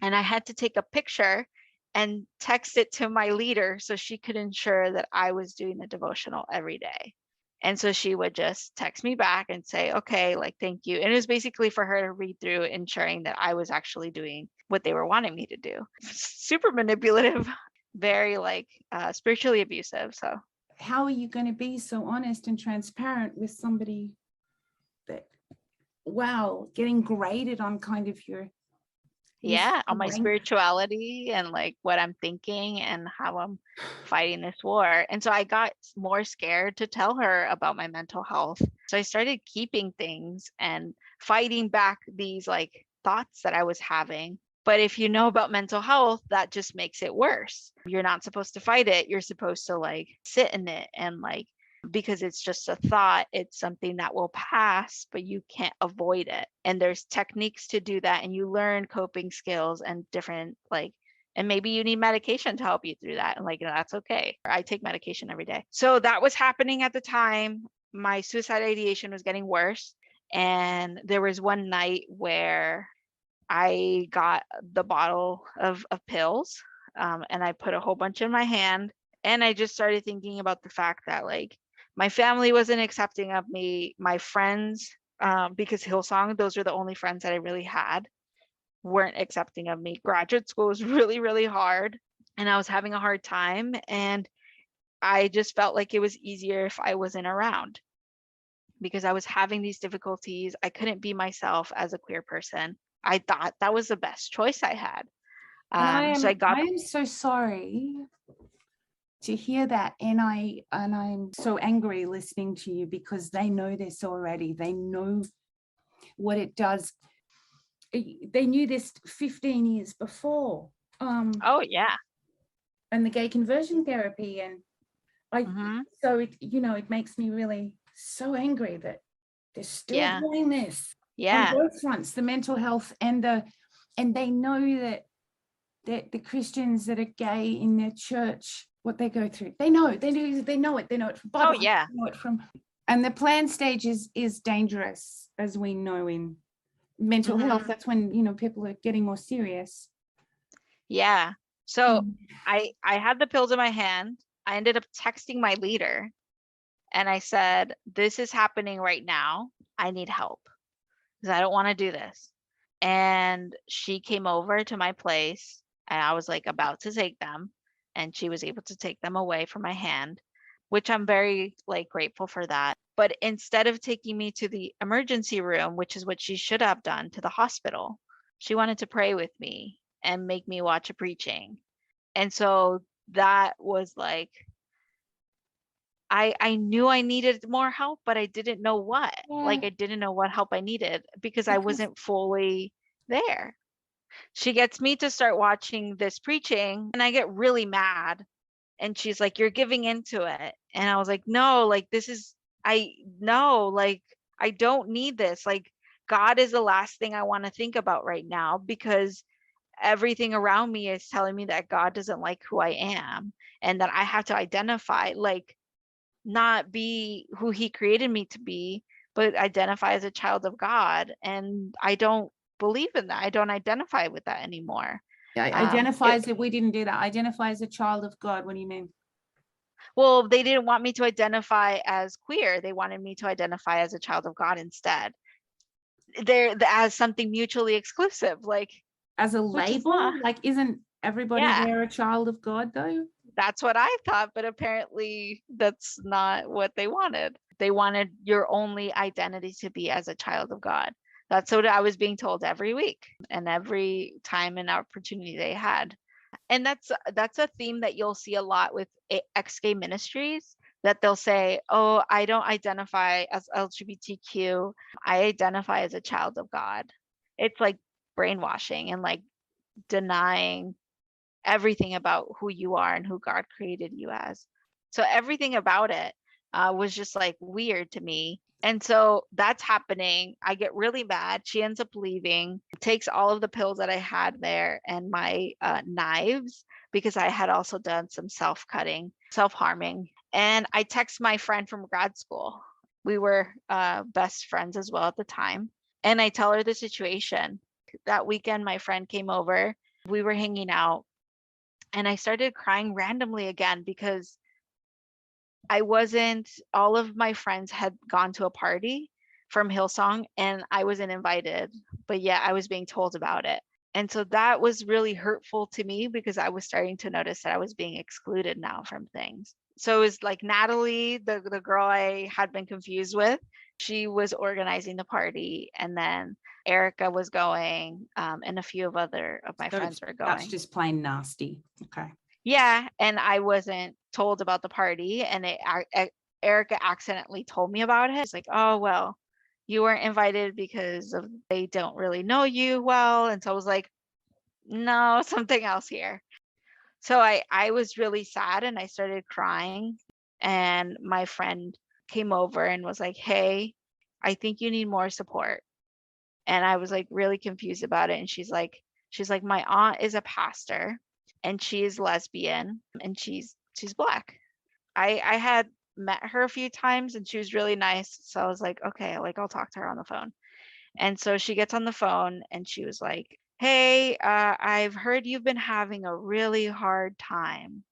Speaker 2: And I had to take a picture and text it to my leader so she could ensure that I was doing the devotional every day. And so she would just text me back and say, okay, like, thank you. And it was basically for her to read through, ensuring that I was actually doing what they were wanting me to do. Super manipulative, very like spiritually abusive. So
Speaker 3: how are you going to be so honest and transparent with somebody that, wow, getting graded on kind of your
Speaker 2: on my spirituality and like what I'm thinking and how I'm fighting this war. And so I got more scared to tell her about my mental health. So I started keeping things and fighting back these like thoughts that I was having. But if you know about mental health, that just makes it worse. You're not supposed to fight it. You're supposed to like sit in it and like, because it's just a thought, it's something that will pass, but you can't avoid it. And there's techniques to do that. And you learn coping skills and different like, and maybe you need medication to help you through that. And like, that's okay. I take medication every day. So that was happening at the time. My suicide ideation was getting worse. And there was one night where I got the bottle of pills and I put a whole bunch in my hand. And I just started thinking about the fact that like my family wasn't accepting of me. My friends, because Hillsong, those are the only friends that I really had, weren't accepting of me. Graduate school was really, really hard and I was having a hard time. And I just felt like it was easier if I wasn't around because I was having these difficulties. I couldn't be myself as a queer person. I thought that was the best choice I had.
Speaker 3: I am so sorry to hear that, and I'm so angry listening to you because they know this already. They know what it does. they knew this 15 years before.
Speaker 2: Oh yeah.
Speaker 3: And the gay conversion therapy, and so it makes me really so angry that they're still doing this on both fronts, the mental health and they know that the Christians that are gay in their church, what they go through. They know it from Bible. They know it from, and the planned stage is dangerous, as we know in mental health. That's when people are getting more serious.
Speaker 2: Yeah. So I had the pills in my hand. I ended up texting my leader and I said, this is happening right now. I need help because I don't want to do this. And she came over to my place and I was like about to take them, and she was able to take them away from my hand, which I'm very grateful for that. But instead of taking me to the emergency room, which is what she should have done, to the hospital, she wanted to pray with me and make me watch a preaching. And so that was like, I knew I needed more help, but I didn't know what. I didn't know what help I needed because I wasn't fully there. She gets me to start watching this preaching and I get really mad. And she's like, you're giving into it. And I was like, no, I don't need this. God is the last thing I want to think about right now, because everything around me is telling me that God doesn't like who I am and that I have to identify, not be who he created me to be, but identify as a child of God. And I don't believe in that. I don't identify with that anymore.
Speaker 3: Identify as we didn't do that. Identify as a child of God. What do you mean?
Speaker 2: Well, they didn't want me to identify as queer. They wanted me to identify as a child of God instead. They're as something mutually exclusive,
Speaker 3: as a label. Isn't everybody there a child of God though?
Speaker 2: That's what I thought, but apparently that's not what they wanted. They wanted your only identity to be as a child of God. That's what I was being told every week and every time and opportunity they had. And that's a theme that you'll see a lot with ex-gay ministries, that they'll say, oh, I don't identify as LGBTQ. I identify as a child of God. It's like brainwashing and denying everything about who you are and who God created you as. So everything about it was just weird to me. And so that's happening. I get really mad. She ends up leaving, takes all of the pills that I had there and my knives, because I had also done some self-harming. And I text my friend from grad school. We were best friends as well at the time. And I tell her the situation. That weekend, my friend came over. We were hanging out. And I started crying randomly again because all of my friends had gone to a party from Hillsong and I wasn't invited, but yet I was being told about it. And so that was really hurtful to me because I was starting to notice that I was being excluded now from things. So it was Natalie, the girl I had been confused with, she was organizing the party, and then Erica was going, and a few of my friends were going.
Speaker 3: That's just plain nasty. Okay.
Speaker 2: Yeah, and I wasn't told about the party, and Erica accidentally told me about it. It's oh, well, you weren't invited because they don't really know you well. And so I was like, no, something else here. So I was really sad and I started crying, and my friend came over and was like, hey, I think you need more support. And I was really confused about it. And she's like, my aunt is a pastor and she is lesbian and she's Black. I had met her a few times and she was really nice. So I was like, okay, I'll talk to her on the phone. And so she gets on the phone and she was like, hey, I've heard you've been having a really hard time.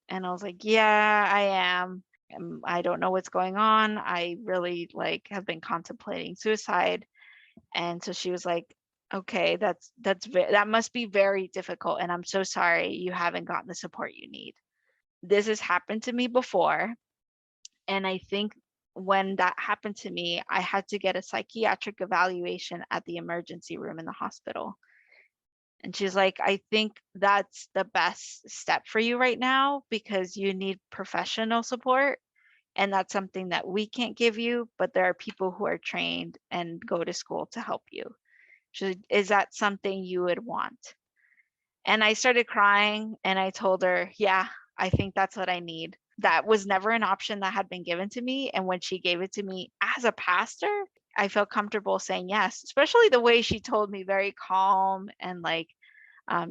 Speaker 2: And I was like, yeah, I am. I don't know what's going on. I really have been contemplating suicide. And so she was like, okay, that must be very difficult. And I'm so sorry you haven't gotten the support you need. This has happened to me before. And I think when that happened to me, I had to get a psychiatric evaluation at the emergency room in the hospital. And she's like, I think that's the best step for you right now because you need professional support. And that's something that we can't give you, but there are people who are trained and go to school to help you. She said, is that something you would want? And I started crying and I told her, yeah, I think that's what I need. That was never an option that had been given to me. And when she gave it to me as a pastor, I felt comfortable saying yes, especially the way she told me, very calm and like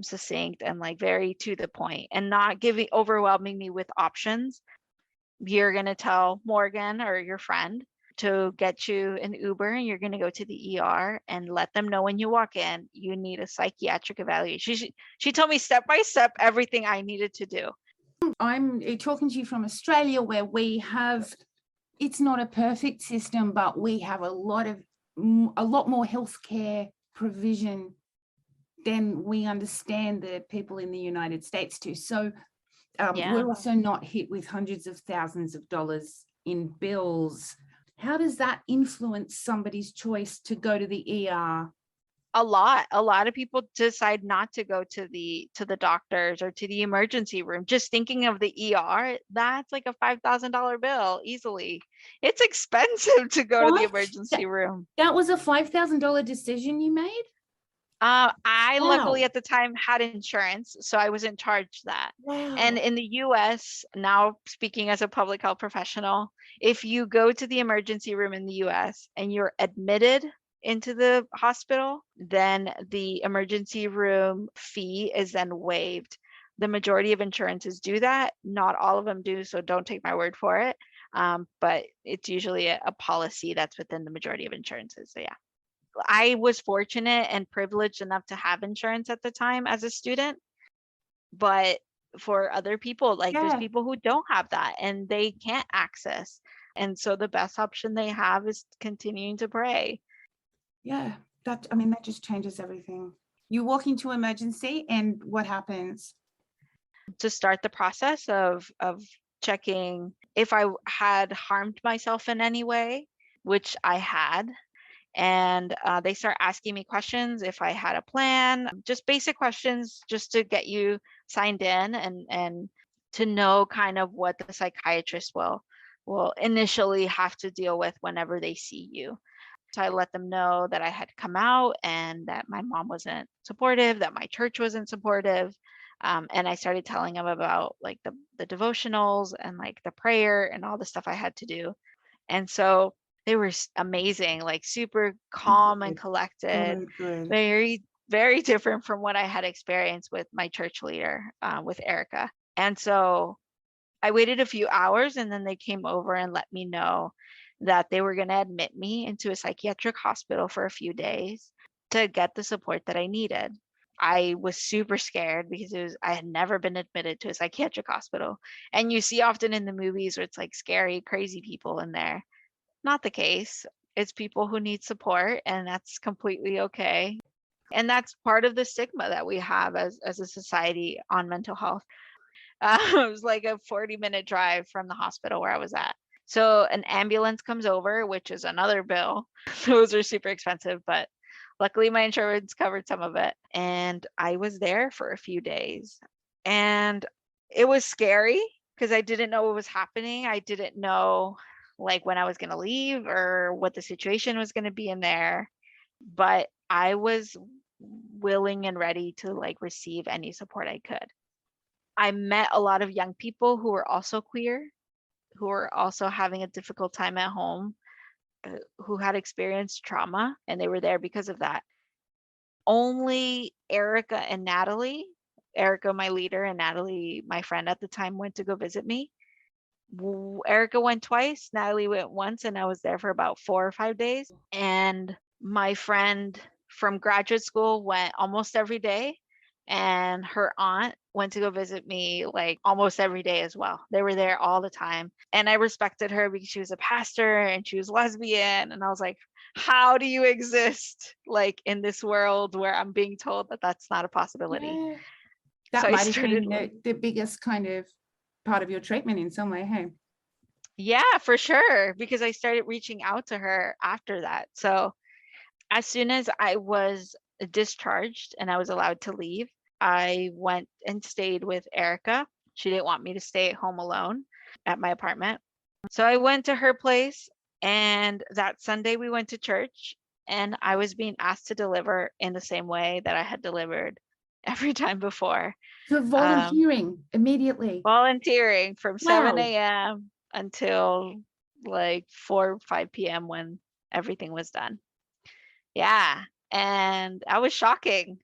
Speaker 2: succinct and like very to the point, and not overwhelming me with options. You're going to tell Morgan or your friend to get you an Uber and you're going to go to the ER and let them know when you walk in, you need a psychiatric evaluation. She told me step by step everything I needed to do.
Speaker 3: I'm talking to you from Australia, where we have, it's not a perfect system, but we have a lot more healthcare provision than we understand the people in the United States do. So we're also not hit with hundreds of thousands of dollars in bills. How does that influence somebody's choice to go to the ER?
Speaker 2: A lot of people decide not to go to the doctors or to the emergency room. Just thinking of the ER, that's like a $5,000 bill easily. It's expensive to go to the emergency room.
Speaker 3: That was a $5,000 decision you made?
Speaker 2: I luckily at the time had insurance, so I wasn't charged that.
Speaker 3: Wow.
Speaker 2: And in the US, now speaking as a public health professional, if you go to the emergency room in the US and you're admitted into the hospital, then the emergency room fee is then waived. The majority of insurances do that. Not all of them do, so don't take my word for it. But it's usually a policy that's within the majority of insurances. So yeah. I was fortunate and privileged enough to have insurance at the time as a student, but for other people, like there's people who don't have that and they can't access. And so the best option they have is continuing to pray.
Speaker 3: Yeah, that just changes everything. You walk into emergency and what happens?
Speaker 2: To start the process of checking if I had harmed myself in any way, which I had. And they start asking me questions if I had a plan, just basic questions, just to get you signed in and to know kind of what the psychiatrist will initially have to deal with whenever they see you. So I let them know that I had come out and that my mom wasn't supportive, that my church wasn't supportive. And I started telling them about like the devotionals and like the prayer and all the stuff I had to do. And so they were amazing, like super calm and collected,
Speaker 3: Good.
Speaker 2: very, very different from what I had experienced with my church leader, with Erica. And so I waited a few hours and then they came over and let me know that they were going to admit me into a psychiatric hospital for a few days to get the support that I needed. I was super scared because I had never been admitted to a psychiatric hospital. And you see often in the movies where it's like scary, crazy people in there. Not the case. It's people who need support, and that's completely okay. And that's part of the stigma that we have as a society on mental health. It was like a 40-minute drive from the hospital where I was at. So an ambulance comes over, which is another bill. Those are super expensive, but luckily my insurance covered some of it. And I was there for a few days. And it was scary because I didn't know what was happening. I didn't know like when I was going to leave or what the situation was going to be in there. But I was willing and ready to like receive any support I could. I met a lot of young people who were also queer, who were also having a difficult time at home, who had experienced trauma, and they were there because of that. Only Erica and Natalie, Erica, my leader, and Natalie, my friend at the time, went to go visit me. Erica went twice, Natalie went once, and I was there for about 4 or 5 days. And my friend from graduate school went almost every day, and her aunt went to go visit me like almost every day as well. They were there all the time. And I respected her because she was a pastor and she was lesbian. And I was like, how do you exist like in this world where I'm being told that that's not a possibility?
Speaker 3: Yeah. That
Speaker 2: So
Speaker 3: might have been the biggest kind of part of your treatment in some way, hey?
Speaker 2: Yeah, for sure. Because I started reaching out to her after that. So as soon as I was discharged and I was allowed to leave, I went and stayed with Erica. She didn't want me to stay at home alone at my apartment. So I went to her place, and that Sunday we went to church. and I was being asked to deliver in the same way that I had delivered every time before.
Speaker 3: So volunteering immediately.
Speaker 2: Volunteering from
Speaker 3: Wow.
Speaker 2: 7 a.m. until like 4 or 5 p.m. when everything was done. Yeah. And that was shocking.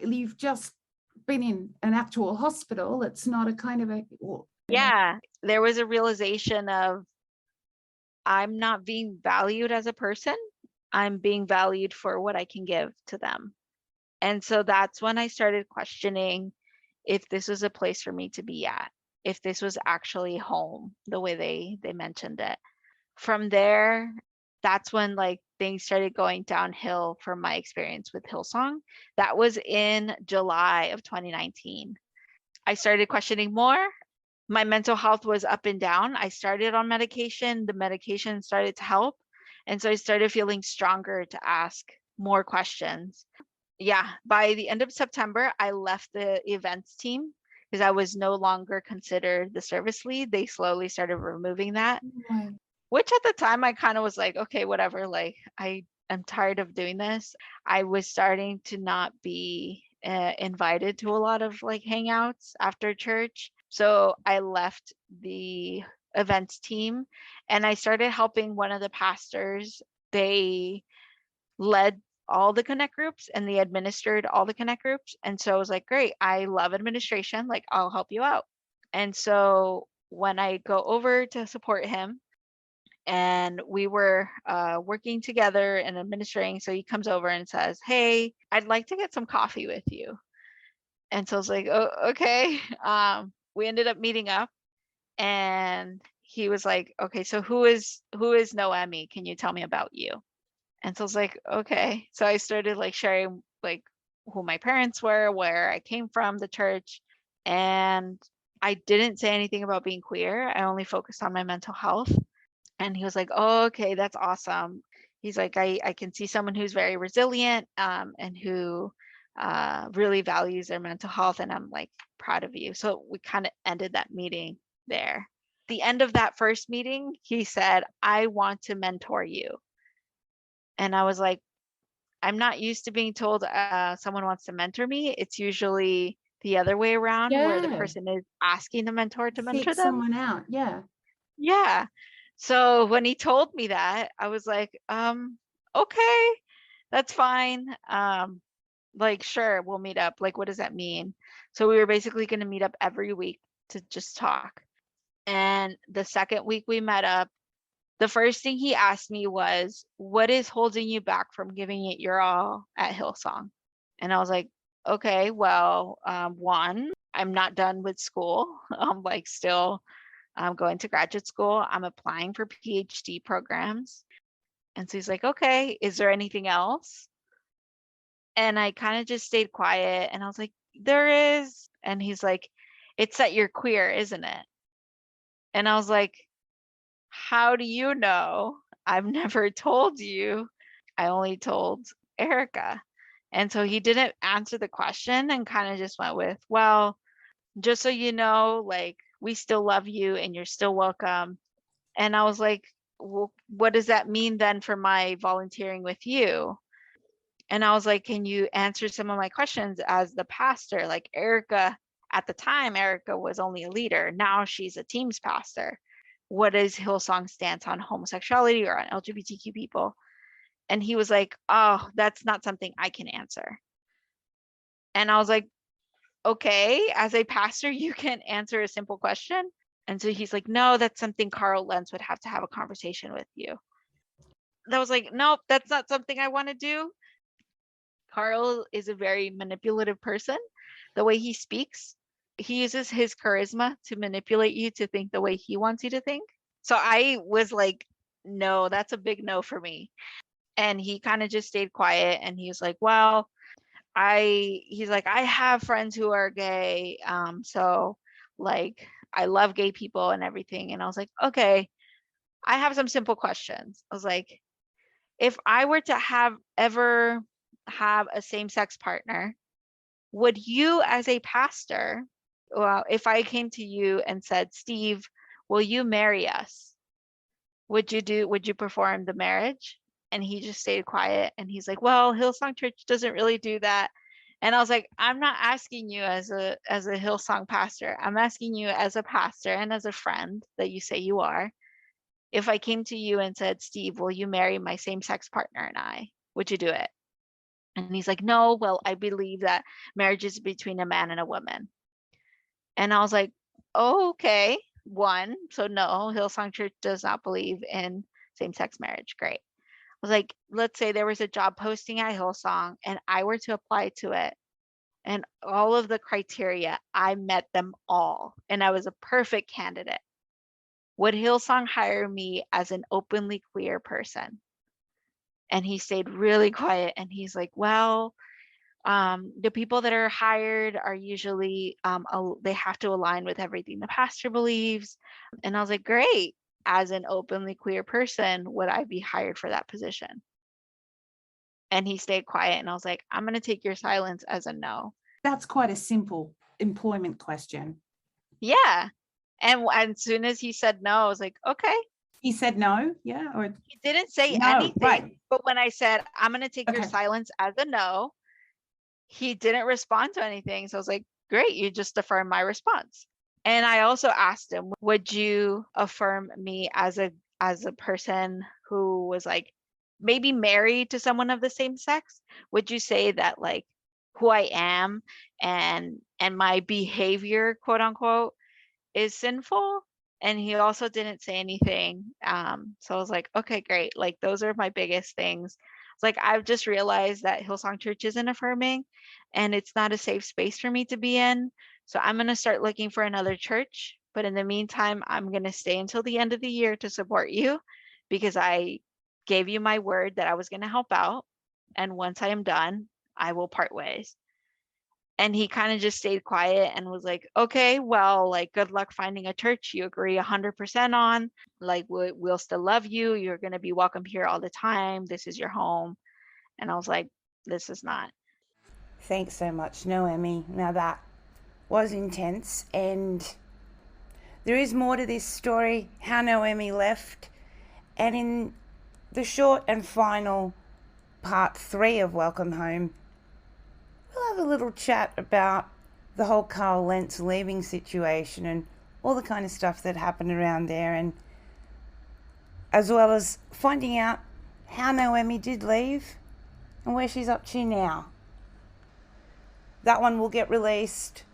Speaker 3: You've just been in an actual hospital. It's not a kind of a.
Speaker 2: Yeah. There was a realization of I'm not being valued as a person. I'm being valued for what I can give to them. And so that's when I started questioning if this was a place for me to be at, if this was actually home, the way they mentioned it. From there, that's when like things started going downhill from my experience with Hillsong. That was in July of 2019. I started questioning more. My mental health was up and down. I started on medication. The medication started to help. And so I started feeling stronger to ask more questions. Yeah, by the end of September, I left the events team because I was no longer considered the service lead. They slowly started removing that, which at the time I kind of was like, okay, whatever. Like, I am tired of doing this. I was starting to not be invited to a lot of like hangouts after church. So I left the events team and I started helping one of the pastors. They led all the connect groups and they administered all the connect groups. And so I was like, great, I love administration. Like, I'll help you out. And so when I go over to support him, and we were working together and administering, so he comes over and says, hey, I'd like to get some coffee with you. And so I was like, oh, okay. We ended up meeting up and he was like, okay, so who is Noemi? Can you tell me about you? And so I was like, okay. So I started like sharing like who my parents were, where I came from, the church. And I didn't say anything about being queer. I only focused on my mental health. And he was like, oh, okay, that's awesome. He's like, I can see someone who's very resilient and who really values their mental health. And I'm like, proud of you. So we kind of ended that meeting there. The end of that first meeting, he said, I want to mentor you. And I was like, I'm not used to being told someone wants to mentor me. It's usually the other way around where the person is asking the mentor to mentor them.
Speaker 3: Someone out. Yeah.
Speaker 2: Yeah. So when he told me that, I was like, okay, that's fine. Like, sure, we'll meet up. Like, what does that mean? So we were basically going to meet up every week to just talk. And the second week we met up, the first thing he asked me was, what is holding you back from giving it your all at Hillsong? And I was like, okay, well, one, I'm not done with school. I'm like still going to graduate school. I'm applying for PhD programs. And so he's like, okay, is there anything else? And I kind of just stayed quiet and I was like, there is. And he's like, it's that you're queer, isn't it? And I was like, how do you know? I've never told you. I only told Erica. And so he didn't answer the question and kind of just went with, well, just so you know, like, we still love you and you're still welcome. And I was like, well, what does that mean then for my volunteering with you? And I was like, can you answer some of my questions as the pastor? Like Erica, at the time, Erica was only a leader. Now she's a teams pastor. What is Hillsong's stance on homosexuality or on LGBTQ people? And he was like, oh, that's not something I can answer. And I was like, okay, as a pastor, you can answer a simple question. And so he's like, no, that's something Carl Lentz would have to have a conversation with you. That was like, nope, that's not something I want to do. Carl is a very manipulative person. The way he speaks, he uses his charisma to manipulate you to think the way he wants you to think. So I was like, no, that's a big no for me. And he kind of just stayed quiet and he was like, well, he's like, I have friends who are gay. So like, I love gay people and everything. And I was like, okay, I have some simple questions. I was like, if I were to ever have a same-sex partner, would you as a pastor, well, if I came to you and said, Steve, will you marry us? Would you perform the marriage? And he just stayed quiet. And he's like, well, Hillsong Church doesn't really do that. And I was like, I'm not asking you as a Hillsong pastor. I'm asking you as a pastor and as a friend that you say you are. If I came to you and said, Steve, will you marry my same-sex partner and I? Would you do it? And he's like, no, well, I believe that marriage is between a man and a woman. And I was like, oh, okay. One, so no, Hillsong Church does not believe in same-sex marriage. Great. I was like, let's say there was a job posting at Hillsong and I were to apply to it, and all of the criteria, I met them all, and I was a perfect candidate. Would Hillsong hire me as an openly queer person? And he stayed really quiet, and he's like, well, the people that are hired are usually, they have to align with everything the pastor believes. And I was like, great. As an openly queer person, would I be hired for that position? And he stayed quiet, and I was like, I'm going to take your silence as a no.
Speaker 3: That's quite a simple employment question.
Speaker 2: Yeah. And as soon as he said no, I was like, okay.
Speaker 3: He said no, yeah? Or
Speaker 2: He didn't say
Speaker 3: no,
Speaker 2: anything.
Speaker 3: right.
Speaker 2: But when I said, I'm going to take your
Speaker 3: Okay.
Speaker 2: silence as a no, he didn't respond to anything. So I was like, great, you just affirmed my response. And I also asked him, would you affirm me as a person who was like maybe married to someone of the same sex? Would you say that like who I am and my behavior, quote unquote, is sinful? And he also didn't say anything. So I was like, okay, great. Like those are my biggest things. It's like I've just realized that Hillsong Church isn't affirming, and it's not a safe space for me to be in. So I'm going to start looking for another church. But in the meantime, I'm going to stay until the end of the year to support you, because I gave you my word that I was going to help out. And once I am done, I will part ways. And he kind of just stayed quiet and was like, okay, well, like, good luck finding a church you agree 100% on. Like, we'll still love you. You're going to be welcome here all the time. This is your home. And I was like, this is not.
Speaker 1: Thanks so much, Noemi. Now that was intense, and there is more to this story, how Noemi left. And in the short and final part 3 of Welcome Home, we'll have a little chat about the whole Carl Lentz leaving situation and all the kind of stuff that happened around there, and as well as finding out how Noemi did leave and where she's up to now. That one will get released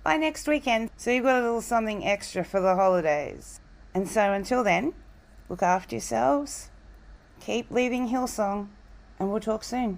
Speaker 1: by next weekend, so you've got a little something extra for the holidays. And so until then, look after yourselves, keep leaving Hillsong, and we'll talk soon.